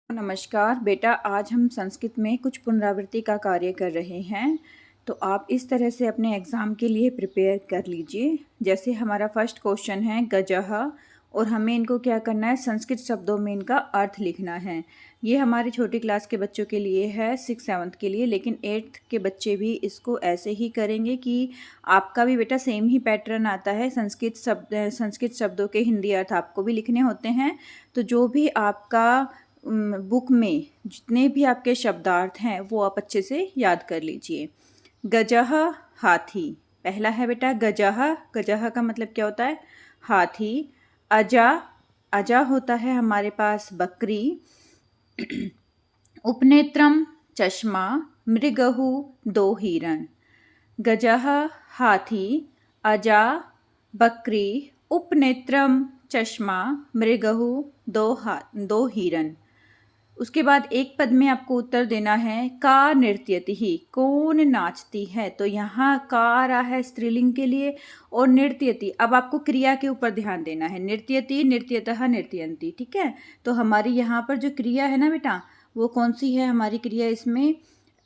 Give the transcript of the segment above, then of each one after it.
नमस्कार बेटा, आज हम संस्कृत में कुछ पुनरावृत्ति का कार्य कर रहे हैं। तो आप इस तरह से अपने एग्ज़ाम के लिए प्रिपेयर कर लीजिए। जैसे हमारा फर्स्ट क्वेश्चन है गजः, और हमें इनको क्या करना है, संस्कृत शब्दों में इनका अर्थ लिखना है। ये हमारी छोटी क्लास के बच्चों के लिए है, 6-7 के लिए, लेकिन 8th के बच्चे भी इसको ऐसे ही करेंगे कि आपका भी बेटा सेम ही पैटर्न आता है। संस्कृत शब्दों के हिंदी अर्थ आपको भी लिखने होते हैं। तो जो भी आपका बुक में जितने भी आपके शब्दार्थ हैं वो आप अच्छे से याद कर लीजिए। गजः हाथी, पहला है बेटा गजः। गजः का मतलब क्या होता है? हाथी। अजा, अजा होता है हमारे पास बकरी। उपनेत्रम चश्मा, मृगहु दो हिरण। गजः हाथी, अजा बकरी, उपनेत्रम चश्मा, मृगहु दो हिरण। उसके बाद एक पद में आपको उत्तर देना है का नृत्यति, कौन नाचती है। तो यहाँ का आ रहा है स्त्रीलिंग के लिए, और नृत्यति, अब आपको क्रिया के ऊपर ध्यान देना है। नृत्यति, नृत्यतः, नृत्यन्ति, ठीक है। तो हमारी यहाँ पर जो क्रिया है ना बेटा, वो कौन सी है? हमारी क्रिया इसमें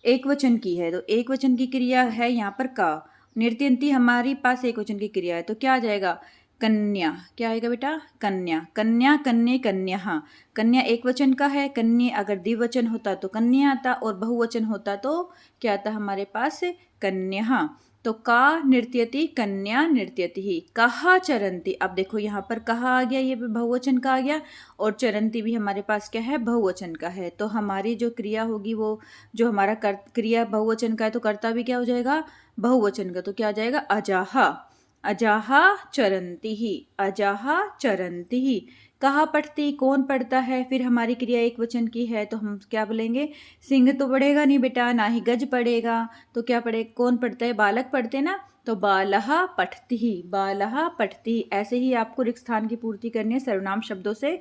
एक वचन की है, तो एक वचन की क्रिया है यहाँ पर का। नृत्यन्ति हमारी पास एक वचन की क्रिया है, तो क्या आ जाएगा? कन्या। क्या आएगा बेटा? कन्या। कन्या, कन्ये, कन्या। कन्या एक वचन का है, कन्ये अगर द्विवचन होता तो कन्या आता, और बहुवचन होता तो क्या आता हमारे पास? कन्या। तो का नृत्यति, कन्या नृत्यति। कहा चरंती, अब देखो यहाँ पर कहा आ गया, ये भी बहुवचन का आ गया, और चरंती भी हमारे पास क्या है? बहुवचन का है। तो हमारी जो क्रिया होगी वो, जो हमारा क्रिया बहुवचन का है, तो कर्ता भी क्या हो जाएगा? बहुवचन का। तो क्या आ जाएगा? अजाहा। अजाहा चरंती ही, अजाहा चरंती ही। कहाँ पढ़ती, कौन पढ़ता है? फिर हमारी क्रिया एक वचन की है, तो हम क्या बोलेंगे? सिंह तो पढ़ेगा नहीं बेटा, ना ही गज पढ़ेगा, तो क्या पढ़े? कौन पढ़ता है? बालक पढ़ते ना, तो बालहा पठती ही, बालहा पठती ही। ऐसे ही आपको रिक्त स्थान की पूर्ति करनी है सर्वनाम शब्दों से।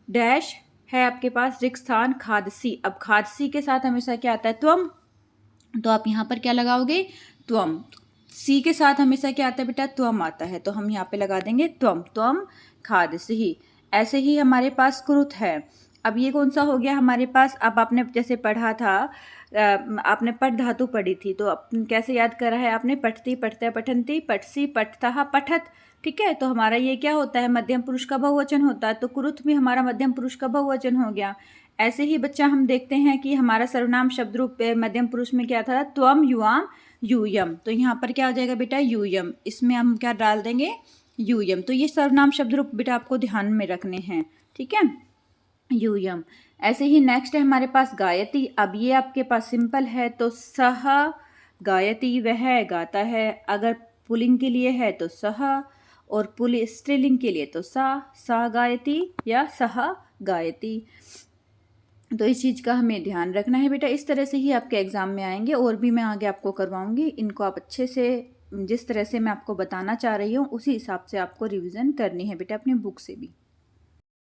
डैश है आपके पास रिक्त स्थान खादसी। अब खादसी के साथ हमेशा क्या आता है? त्वम। तो आप यहाँ पर क्या लगाओगे? त्वम। सी के साथ हमेशा क्या आता है बेटा? त्वम आता है, तो हम यहाँ पे लगा देंगे त्वम। त्वम खादसी। ऐसे ही हमारे पास कृत है। अब ये कौन सा हो गया हमारे पास? अब आपने जैसे पढ़ा था, आपने पठ धातु पढ़ी थी, तो कैसे याद करा है आपने? पठती, पठता, पठंती, पठसी, पठता, पठत, ठीक है। तो हमारा ये क्या होता है? मध्यम पुरुष का बहुवचन होता है, तो कुरुत भी हमारा मध्यम पुरुष का बहुवचन हो गया। ऐसे ही बच्चा हम देखते हैं कि हमारा सर्वनाम शब्द रूप मध्यम पुरुष में क्या था? त्वम, युवाम, यूयम। तो यहाँ पर क्या आ जाएगा बेटा? यूयम। इसमें हम क्या डाल देंगे? यूयम। तो ये सर्वनाम शब्द रूप बेटा आपको ध्यान में रखने हैं, ठीक है, यूयम। ऐसे ही नेक्स्ट है हमारे पास गायती। अब ये आपके पास सिंपल है, तो सह गायती, वह गाता है। अगर पुल्लिंग के लिए है तो सह, और स्त्रीलिंग के लिए तो सा गायती या सह गायती। तो इस चीज़ का हमें ध्यान रखना है बेटा। इस तरह से ही आपके एग्ज़ाम में आएंगे, और भी मैं आगे आपको करवाऊंगी। इनको आप अच्छे से, जिस तरह से मैं आपको बताना चाह रही हूँ, उसी हिसाब से आपको रिवीजन करनी है बेटा अपनी बुक से भी।